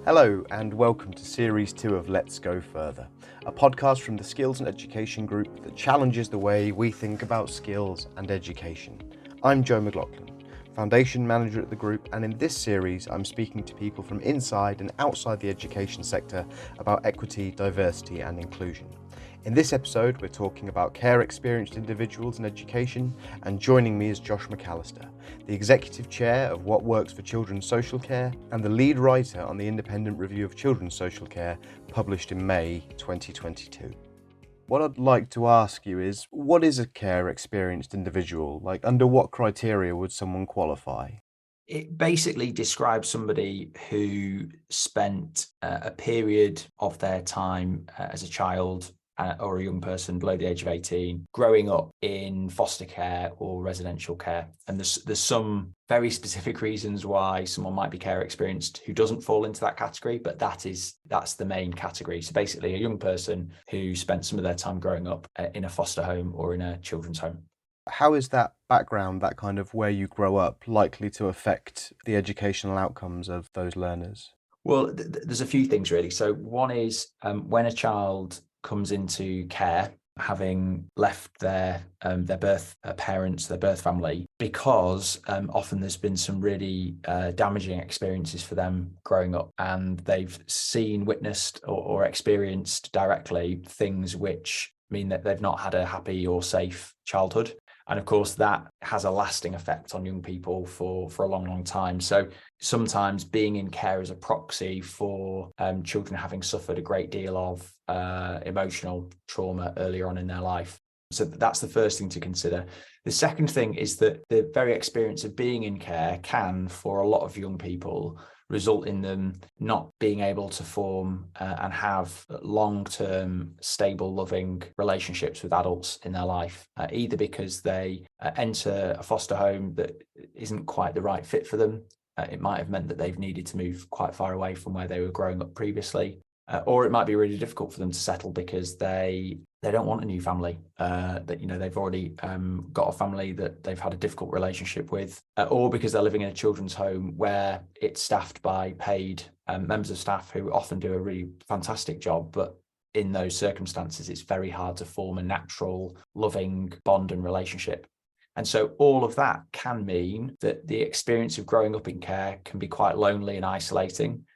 Hello and welcome to Series 2 of Let's Go Further, a podcast from the Skills and Education Group that challenges the way we think about skills and education. I'm Joe McLaughlin, Foundation Manager at the group, and in this series I'm speaking to people from inside and outside the education sector about equity, diversity and inclusion. In this episode, we're talking about care-experienced individuals in education, and joining me is Josh MacAlister, the Executive Chair of What Works for Children's Social Care and the lead writer on the Independent Review of Children's Social Care, published in May 2022. What I'd like to ask you is, what is a care-experienced individual? Under what criteria would someone qualify? It basically describes somebody who spent a period of their time as a child or a young person below the age of 18, growing up in foster care or residential care. And there's some very specific reasons why someone might be care experienced who doesn't fall into that category, but that's the main category. So basically a young person who spent some of their time growing up in a foster home or in a children's home. How is that background, that kind of where you grow up, likely to affect the educational outcomes of those learners? Well, there's a few things really. So one is when a child comes into care, having left their birth parents, their birth family, because often there's been some really damaging experiences for them growing up, and they've seen, witnessed, or experienced directly things which mean that they've not had a happy or safe childhood. And of course, that has a lasting effect on young people for a long, long time. So sometimes being in care is a proxy for children having suffered a great deal of emotional trauma earlier on in their life. So that's the first thing to consider. The second thing is that the very experience of being in care can, for a lot of young people, result in them not being able to form and have long-term, stable, loving relationships with adults in their life, either because they enter a foster home that isn't quite the right fit for them. It might have meant that they've needed to move quite far away from where they were growing up previously. Or it might be really difficult for them to settle because they don't want a new family. They've already got a family that they've had a difficult relationship with, or because they're living in a children's home where it's staffed by paid members of staff who often do a really fantastic job, but in those circumstances, it's very hard to form a natural, loving bond and relationship. And so all of that can mean that the experience of growing up in care can be quite lonely and isolating.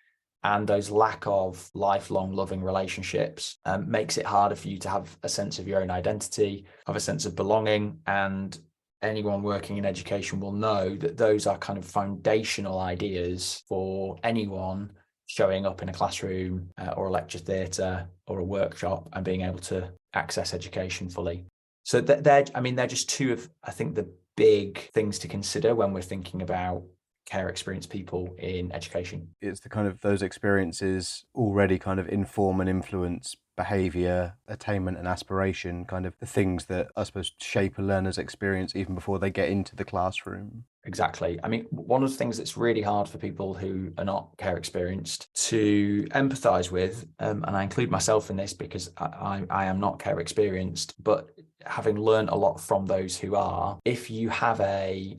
And those lack of lifelong loving relationships makes it harder for you to have a sense of your own identity, have a sense of belonging. And anyone working in education will know that those are kind of foundational ideas for anyone showing up in a classroom or a lecture theatre or a workshop and being able to access education fully. So they're just two of, I think, the big things to consider when we're thinking about care experienced people in education. It's the kind of those experiences already kind of inform and influence behaviour, attainment and aspiration, kind of the things that I suppose shape a learner's experience even before they get into the classroom. Exactly. I mean, one of the things that's really hard for people who are not care experienced to empathise with, and I include myself in this because I am not care experienced, but having learned a lot from those who are, if you have a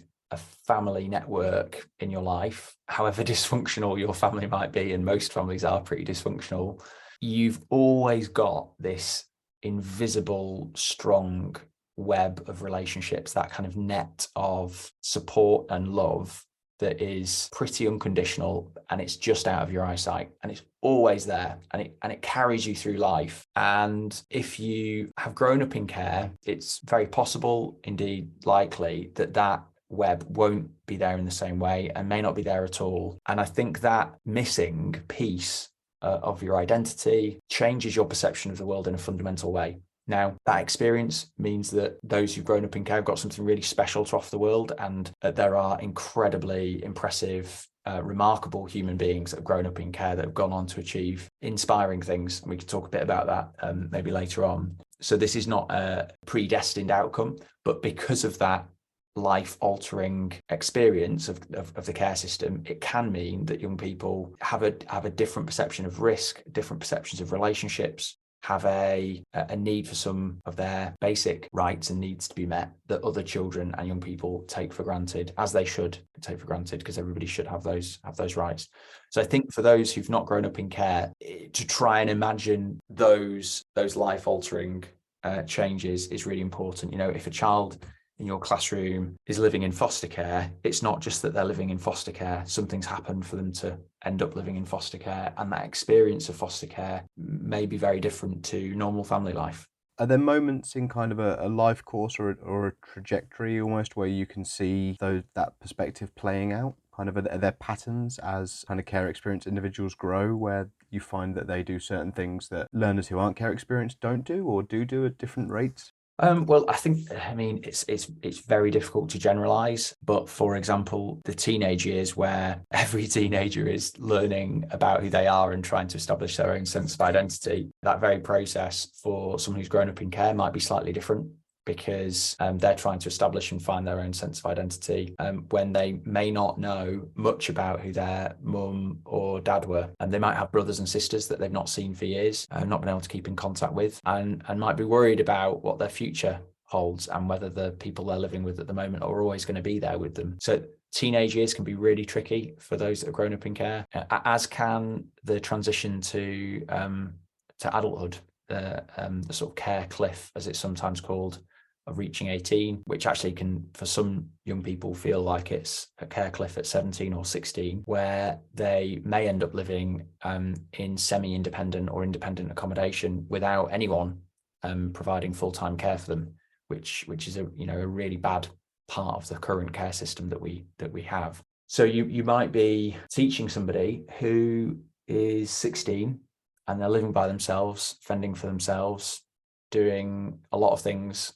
family network in your life, however dysfunctional your family might be, and most families are pretty dysfunctional, you've always got this invisible, strong web of relationships, that kind of net of support and love that is pretty unconditional, and it's just out of your eyesight, and it's always there, and it carries you through life. And if you have grown up in care, it's very possible, indeed likely, that web won't be there in the same way and may not be there at all. And I think that missing piece of your identity changes your perception of the world in a fundamental way. Now, that experience means that those who've grown up in care have got something really special to offer the world, and there are incredibly impressive, remarkable human beings that have grown up in care that have gone on to achieve inspiring things. And we can talk a bit about that maybe later on. So this is not a predestined outcome, but because of that life-altering experience of the care system, it can mean that young people have a different perception of risk, different perceptions of relationships, have a need for some of their basic rights and needs to be met that other children and young people take for granted, as they should take for granted, because everybody should have those rights. So I think for those who've not grown up in care, to try and imagine those life-altering changes is really important. If a child in your classroom is living in foster care, it's not just that they're living in foster care. Something's happened for them to end up living in foster care, and that experience of foster care may be very different to normal family life. Are there moments in kind of a life course or a trajectory almost where you can see that perspective playing out? Kind of, are there patterns as kind of care experienced individuals grow where you find that they do certain things that learners who aren't care experienced don't do or do at different rates? Well, I mean, it's very difficult to generalize, but for example, the teenage years where every teenager is learning about who they are and trying to establish their own sense of identity, that very process for someone who's grown up in care might be slightly different, because they're trying to establish and find their own sense of identity when they may not know much about who their mum or dad were. And they might have brothers and sisters that they've not seen for years, not been able to keep in contact with, and might be worried about what their future holds and whether the people they're living with at the moment are always going to be there with them. So teenage years can be really tricky for those that have grown up in care, as can the transition to adulthood, the sort of care cliff, as it's sometimes called, of reaching 18, which actually can, for some young people, feel like it's a care cliff at 17 or 16, where they may end up living in semi-independent or independent accommodation without anyone providing full-time care for them, which is a really bad part of the current care system that we have. So you might be teaching somebody who is 16 and they're living by themselves, fending for themselves, doing a lot of things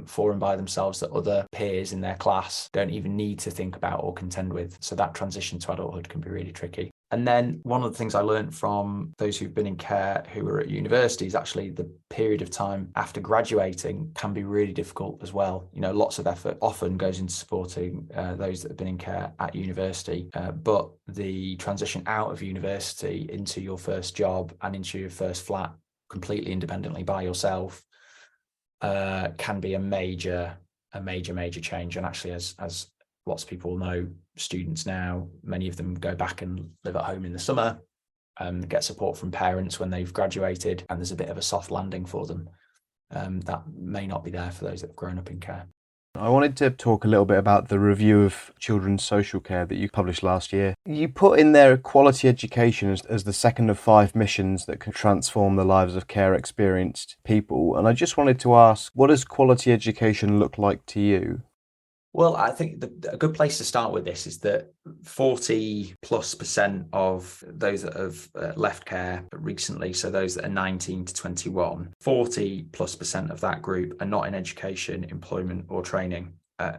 for and by themselves that other peers in their class don't even need to think about or contend with. So that transition to adulthood can be really tricky. And then one of the things I learned from those who've been in care who are at university is actually the period of time after graduating can be really difficult as well. Lots of effort often goes into supporting those that have been in care at university, but the transition out of university into your first job and into your first flat completely independently by yourself can be a major change. And actually, as lots of people know, students now, many of them go back and live at home in the summer, get support from parents when they've graduated, and there's a bit of a soft landing for them that may not be there for those that have grown up in care. I wanted to talk a little bit about the review of children's social care that you published last year. You put in there quality education as the second of 5 missions that can transform the lives of care experienced people. And I just wanted to ask, what does quality education look like to you? Well, I think a good place to start with this is that 40+% of those that have left care recently, so those that are 19 to 21, 40+% of that group are not in education, employment or training,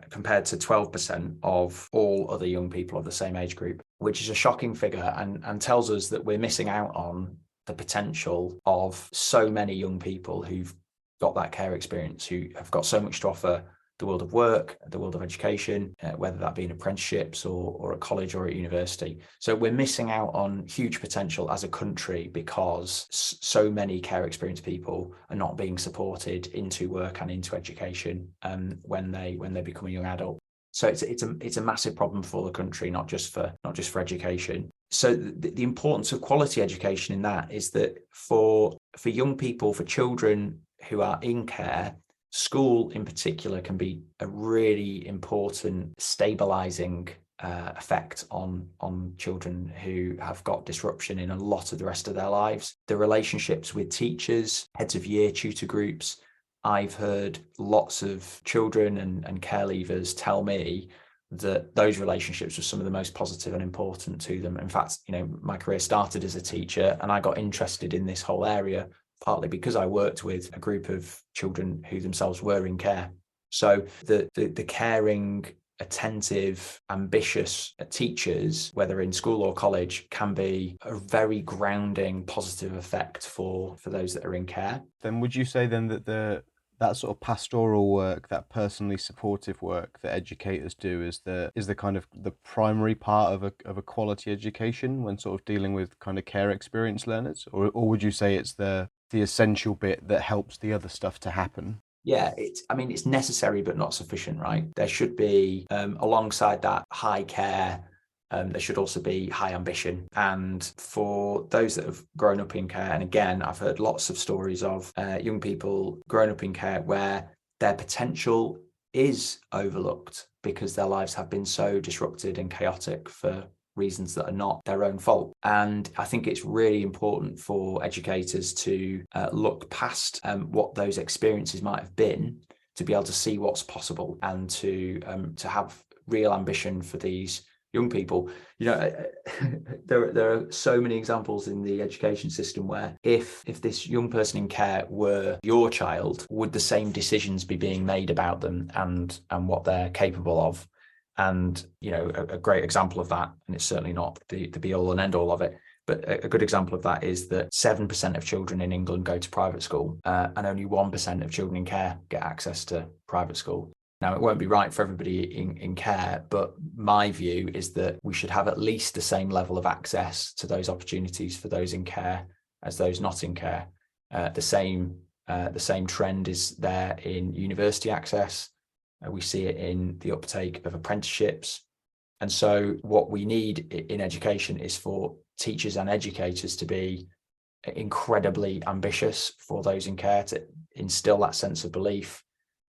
compared to 12% of all other young people of the same age group, which is a shocking figure and tells us that we're missing out on the potential of so many young people who've got that care experience, who have got so much to offer the world of work, the world of education, whether that be in apprenticeships or at college or at university. So we're missing out on huge potential as a country because so many care experienced people are not being supported into work and into education when they become a young adult. So it's a massive problem for the country, not just for education. So the importance of quality education in that is that for young people, for children who are in care, school in particular can be a really important stabilizing effect on children who have got disruption in a lot of the rest of their lives. The relationships with teachers, heads of year, tutor groups. I've heard lots of children and care leavers tell me that those relationships were some of the most positive and important to them. In fact, my career started as a teacher and I got interested in this whole area partly because I worked with a group of children who themselves were in care. So the caring, attentive, ambitious teachers, whether in school or college, can be a very grounding, positive effect for those that are in care. Then would you say then that that sort of pastoral work, that personally supportive work that educators do is the kind of the primary part of a quality education when sort of dealing with kind of care experienced learners? Or would you say it's the the essential bit that helps the other stuff to happen. Yeah, it's necessary but not sufficient, right? There should be, alongside that high care, there should also be high ambition. And for those that have grown up in care, and again, I've heard lots of stories of young people growing up in care where their potential is overlooked because their lives have been so disrupted and chaotic for reasons that are not their own fault. And I think it's really important for educators to look past what those experiences might have been, to be able to see what's possible and to have real ambition for these young people. There are so many examples in the education system where if this young person in care were your child, would the same decisions be being made about them and what they're capable of? And a great example of that, and it's certainly not the be all and end all of it, but a good example of that is that 7% of children in England go to private school, and only 1% of children in care get access to private school. Now, it won't be right for everybody in care, but my view is that we should have at least the same level of access to those opportunities for those in care as those not in care. The same trend is there in university access. We see it in the uptake of apprenticeships. And so what we need in education is for teachers and educators to be incredibly ambitious for those in care, to instill that sense of belief,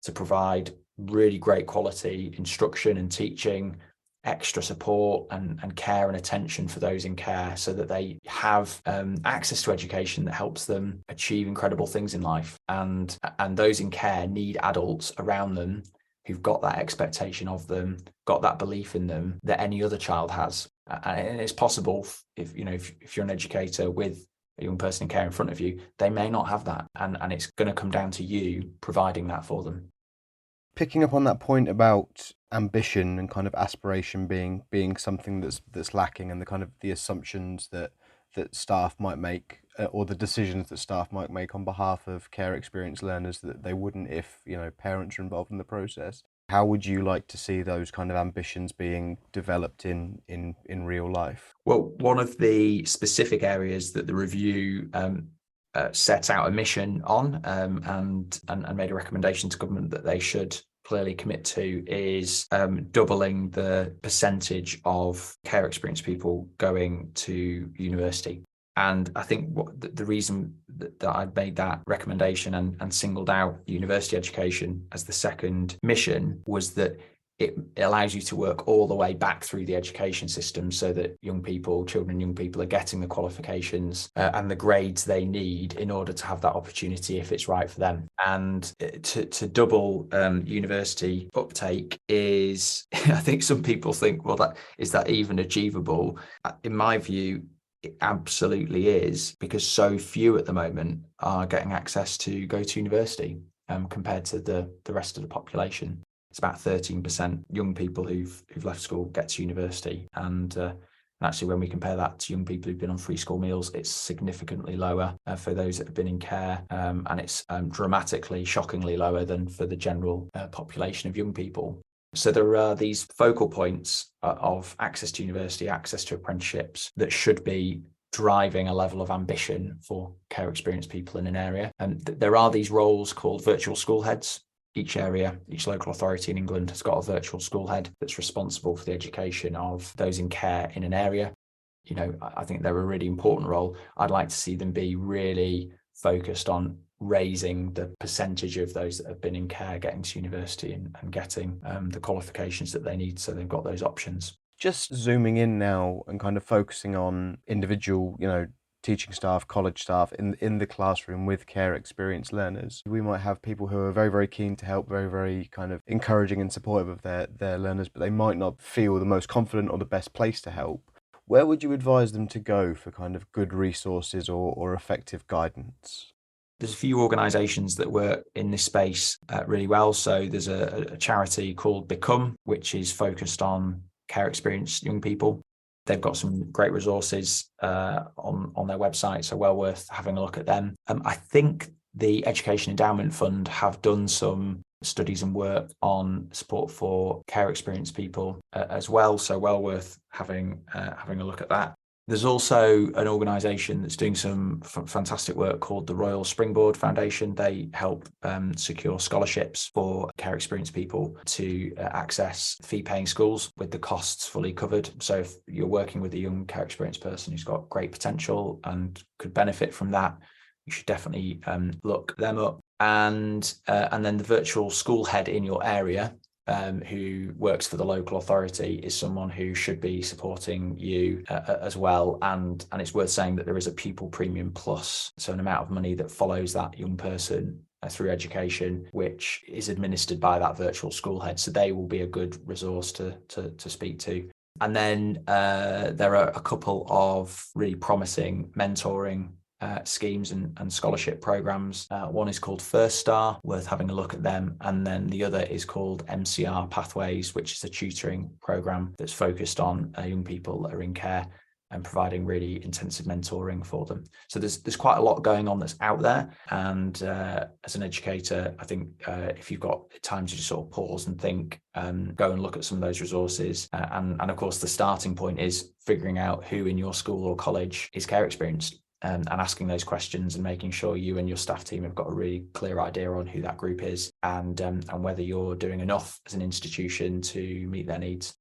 to provide really great quality instruction and teaching, extra support and care and attention for those in care, so that they have access to education that helps them achieve incredible things in life. And those in care need adults around them who've got that expectation of them, got that belief in them that any other child has. And it's possible if you're an educator with a young person in care in front of you, they may not have that. And it's going to come down to you providing that for them. Picking up on that point about ambition and kind of aspiration being something that's lacking, and the kind of the assumptions that staff might make, or the decisions that staff might make on behalf of care experienced learners that they wouldn't if parents are involved in the process. How would you like to see those kind of ambitions being developed in real life? Well, one of the specific areas that the review set out a mission on and made a recommendation to government that they should clearly commit to is doubling the percentage of care experienced people going to university. And I think the reason that I made that recommendation and singled out university education as the second mission was that it allows you to work all the way back through the education system, so that young people are getting the qualifications and the grades they need in order to have that opportunity if it's right for them. And to double university uptake is, I think some people think, well, is that even achievable? In my view, it absolutely is, because so few at the moment are getting access to go to university compared to the rest of the population. It's about 13% young people who've left school get to university. And actually, when we compare that to young people who've been on free school meals, it's significantly lower for those that have been in care. And it's dramatically, shockingly lower than for the general population of young people. So there are these focal points of access to university, access to apprenticeships that should be driving a level of ambition for care experienced people in an area. And there are these roles called virtual school heads. Each local authority in England has got a virtual school head that's responsible for the education of those in care in an area. I think they're a really important role. I'd like to see them be really focused on raising the percentage of those that have been in care getting to university and getting the qualifications that they need, so they've got those options. Just zooming in now and kind of focusing on individual, teaching staff, college staff in the classroom with care experienced learners. We might have people who are very, very keen to help, very, very kind of encouraging and supportive of their learners, but they might not feel the most confident or the best place to help. Where would you advise them to go for kind of good resources or effective guidance? There's a few organisations that work in this space really well. So there's a charity called Become, which is focused on care experienced young people. They've got some great resources on their website, so well worth having a look at them. I think the Education Endowment Fund have done some studies and work on support for care experienced people as well, so well worth having a look at that. There's also an organisation that's doing some fantastic work called the Royal Springboard Foundation. They help secure scholarships for care experienced people to access fee-paying schools with the costs fully covered. So if you're working with a young care experienced person who's got great potential and could benefit from that, you should definitely look them up. And then the virtual school head in your area, who works for the local authority, is someone who should be supporting you as well. And it's worth saying that there is a pupil premium plus, so an amount of money that follows that young person through education, which is administered by that virtual school head. So they will be a good resource to speak to. And then there are a couple of really promising mentoring schemes and scholarship programs. One is called First Star, worth having a look at them. And then the other is called MCR Pathways, which is a tutoring program that's focused on young people that are in care and providing really intensive mentoring for them. So there's quite a lot going on that's out there. And as an educator, I think if you've got time to just sort of pause and think, go and look at some of those resources. And of course, the starting point is figuring out who in your school or college is care experienced. And asking those questions and making sure you and your staff team have got a really clear idea on who that group is and whether you're doing enough as an institution to meet their needs.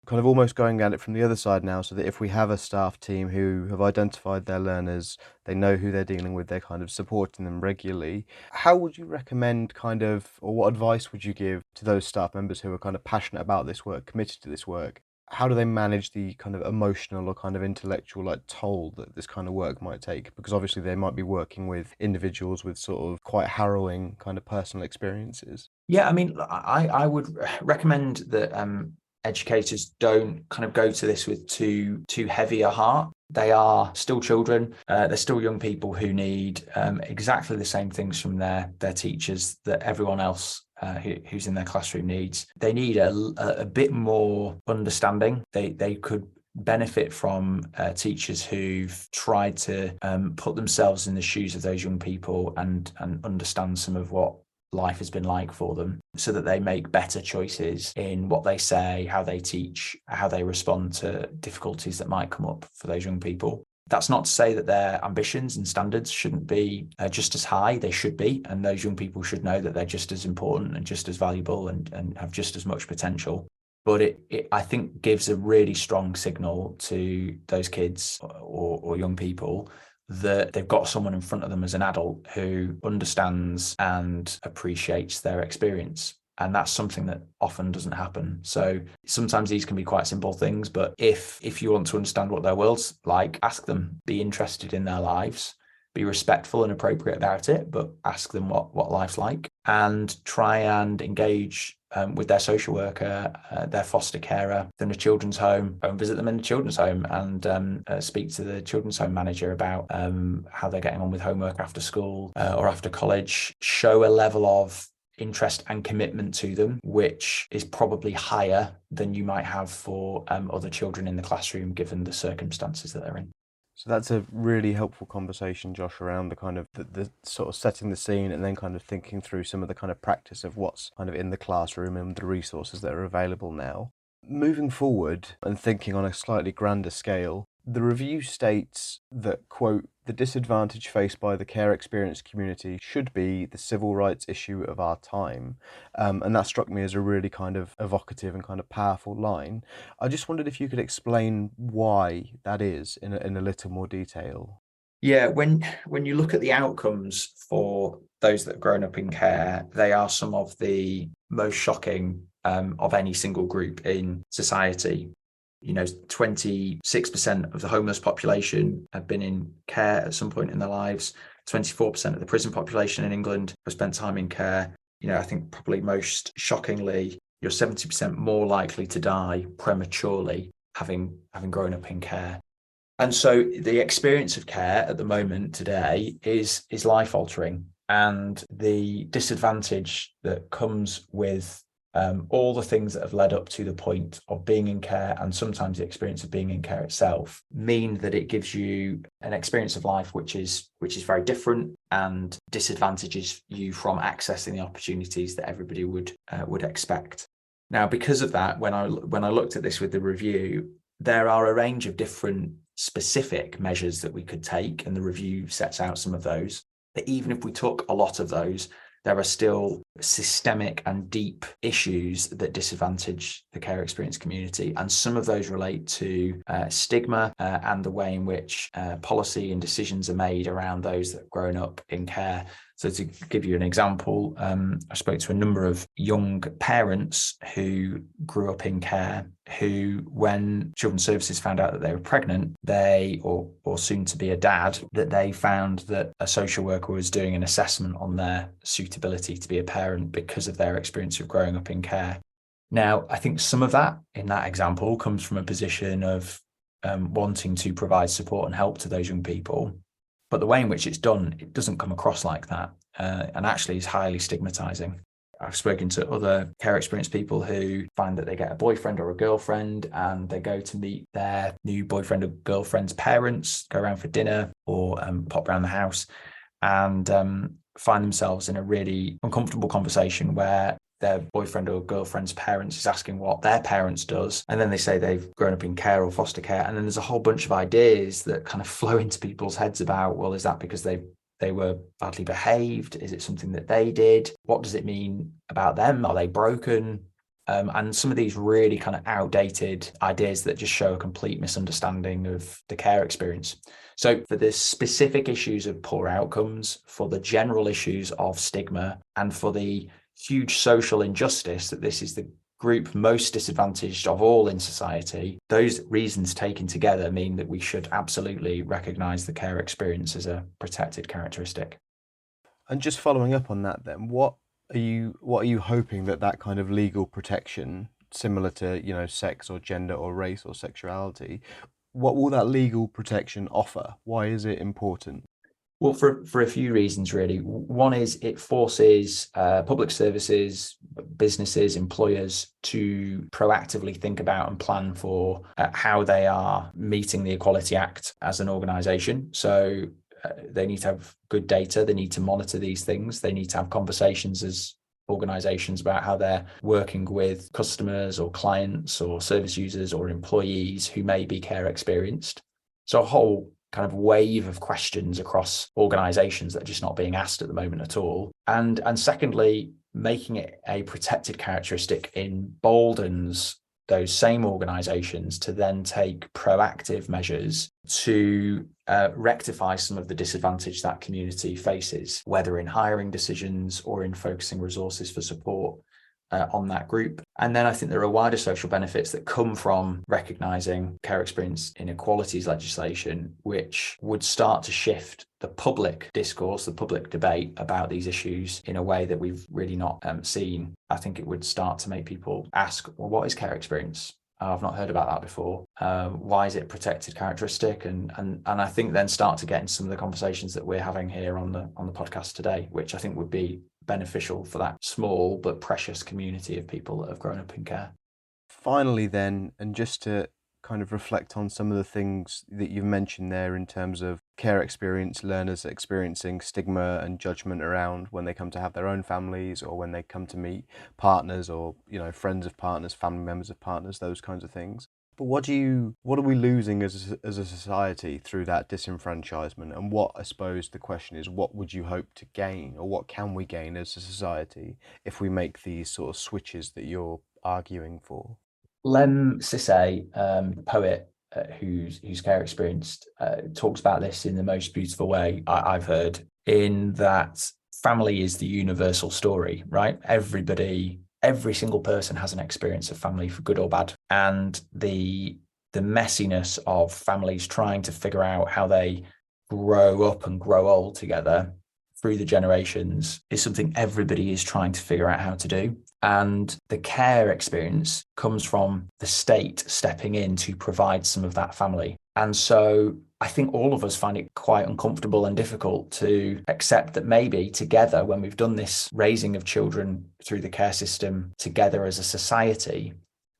Kind of almost going at it from the other side now, so that if we have a staff team who have identified their learners, they know who they're dealing with, they're kind of supporting them regularly, how would you recommend or what advice would you give to those staff members who are kind of passionate about this work, committed to this work? How do they manage the kind of emotional or kind of intellectual toll that this kind of work might take? Because obviously they might be working with individuals with sort of quite harrowing kind of personal experiences. Yeah, I mean, I would recommend that educators don't kind of go to this with too heavy a heart. They are still children. They're still young people who need exactly the same things from their teachers that everyone else who's in their classroom needs. They need a bit more understanding. They could benefit from teachers who've tried to put themselves in the shoes of those young people and understand some of what life has been like for them, so that they make better choices in what they say, how they teach, how they respond to difficulties that might come up for those young people. That's not to say that their ambitions and standards shouldn't be just as high. They should be, and those young people should know that they're just as important and just as valuable and have just as much potential. But it I think gives a really strong signal to those kids or young people that they've got someone in front of them as an adult who understands and appreciates their experience. And that's something that often doesn't happen. So sometimes these can be quite simple things, but if you want to understand what their world's like, ask them, be interested in their lives, be respectful and appropriate about it, but ask them what life's like, and try and engage with their social worker, their foster carer, then a children's home, go and visit them in the children's home and speak to the children's home manager about how they're getting on with homework after school or after college. Show a level of interest and commitment to them, which is probably higher than you might have for other children in the classroom, given the circumstances that they're in. So that's a really helpful conversation, Josh, around the kind of the sort of setting the scene and then kind of thinking through some of the kind of practice of what's kind of in the classroom and the resources that are available now. Moving forward and thinking on a slightly grander scale, the review states that, quote, the disadvantage faced by the care experience community should be the civil rights issue of our time. And that struck me as a really kind of evocative and kind of powerful line. I just wondered if you could explain why that is in a little more detail. Yeah, when you look at the outcomes for those that have grown up in care, they are some of the most shocking of any single group in society. 26% of the homeless population have been in care at some point in their lives. 24% of the prison population in England have spent time in care. I think probably most shockingly, you're 70% more likely to die prematurely having grown up in care. And so the experience of care at the moment today is life altering, and the disadvantage that comes with all the things that have led up to the point of being in care, and sometimes the experience of being in care itself, mean that it gives you an experience of life which is very different and disadvantages you from accessing the opportunities that everybody would expect. Now, because of that, when I looked at this with the review, there are a range of different specific measures that we could take, and the review sets out some of those. But even if we took a lot of those, there are still systemic and deep issues that disadvantage the care experience community. And some of those relate to stigma and the way in which policy and decisions are made around those that have grown up in care. So to give you an example, I spoke to a number of young parents who grew up in care who, when Children's Services found out that they were pregnant, or soon to be a dad, that they found that a social worker was doing an assessment on their suitability to be a parent because of their experience of growing up in care. Now, I think some of that in that example comes from a position of wanting to provide support and help to those young people. But the way in which it's done, it doesn't come across like that, and actually is highly stigmatizing. I've spoken to other care experience people who find that they get a boyfriend or a girlfriend and they go to meet their new boyfriend or girlfriend's parents, go around for dinner or pop around the house, and find themselves in a really uncomfortable conversation where their boyfriend or girlfriend's parents is asking what their parents does. And then they say they've grown up in care or foster care. And then there's a whole bunch of ideas that kind of flow into people's heads about, well, is that because they were badly behaved? Is it something that they did? What does it mean about them? Are they broken? And some of these really kind of outdated ideas that just show a complete misunderstanding of the care experience. So for the specific issues of poor outcomes, for the general issues of stigma, and for the huge social injustice that this is the group most disadvantaged of all in society, those reasons taken together mean that we should absolutely recognise the care experience as a protected characteristic. And just following up on that then, what are you hoping that kind of legal protection, similar to, sex or gender or race or sexuality, what will that legal protection offer? Why is it important? Well, for a few reasons, really. One is it forces public services, businesses, employers to proactively think about and plan for how they are meeting the Equality Act as an organisation. So they need to have good data. They need to monitor these things. They need to have conversations as organisations about how they're working with customers or clients or service users or employees who may be care experienced. So a whole kind of wave of questions across organizations that are just not being asked at the moment at all. And secondly, making it a protected characteristic emboldens those same organizations to then take proactive measures to rectify some of the disadvantage that community faces, whether in hiring decisions or in focusing resources for support on that group. And then I think there are wider social benefits that come from recognising care experience inequalities legislation, which would start to shift the public discourse, the public debate about these issues in a way that we've really not seen. I think it would start to make people ask, well, what is care experience? I've not heard about that before. Why is it a protected characteristic? And I think then start to get into some of the conversations that we're having here on the podcast today, which I think would be beneficial for that small but precious community of people that have grown up in care. Finally then, and just to kind of reflect on some of the things that you've mentioned there in terms of care experience, learners experiencing stigma and judgment around when they come to have their own families or when they come to meet partners or, friends of partners, family members of partners, those kinds of things. But what are we losing as a society through that disenfranchisement? And what, I suppose the question is, what would you hope to gain, or what can we gain as a society if we make these sort of switches that you're arguing for? Lem Sissay, the poet who's care experienced, talks about this in the most beautiful way I've heard, in that family is the universal story, right? Every single person has an experience of family, for good or bad. And the messiness of families trying to figure out how they grow up and grow old together through the generations is something everybody is trying to figure out how to do. And the care experience comes from the state stepping in to provide some of that family. And so I think all of us find it quite uncomfortable and difficult to accept that maybe together, when we've done this raising of children through the care system together as a society,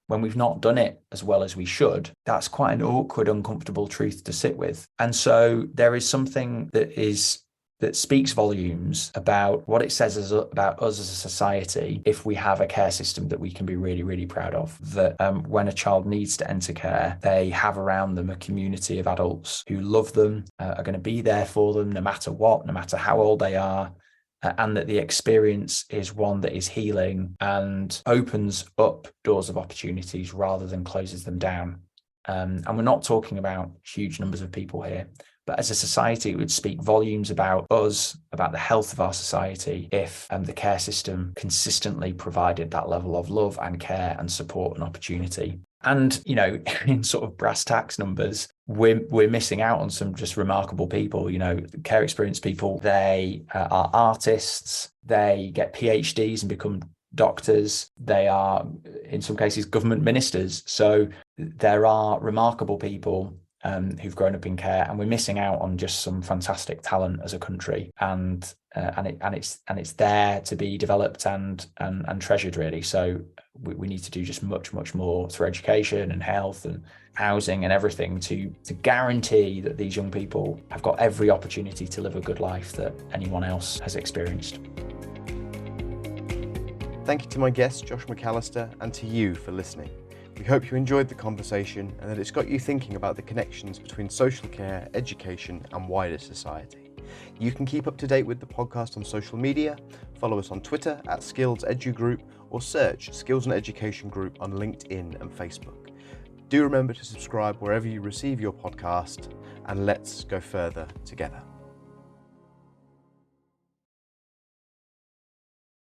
when we've not done it as well as we should, that's quite an awkward, uncomfortable truth to sit with. And so there is something that is that speaks volumes about what it says about us as a society if we have a care system that we can be really, really proud of. That when a child needs to enter care, they have around them a community of adults who love them, are going to be there for them no matter what, no matter how old they are. And that the experience is one that is healing and opens up doors of opportunities rather than closes them down. And we're not talking about huge numbers of people here, but as a society, it would speak volumes about us, about the health of our society, if the care system consistently provided that level of love and care and support and opportunity. And, you know, in sort of brass tacks numbers, we're missing out on some just remarkable people. You know, care experience people, they are artists, they get PhDs and become doctors, they are, in some cases, government ministers. So there are remarkable people who've grown up in care, and we're missing out on just some fantastic talent as a country. And it's there to be developed and treasured, really. So we need to do just much more through education and health and housing and everything to guarantee that these young people have got every opportunity to live a good life that anyone else has experienced. Thank you to my guest, Josh MacAlister, and to you for listening. We hope you enjoyed the conversation and that it's got you thinking about the connections between social care, education, and wider society. You can keep up to date with the podcast on social media, follow us on Twitter at Skills Edu Group, or search Skills and Education Group on LinkedIn and Facebook. Do remember to subscribe wherever you receive your podcast, and let's go further together.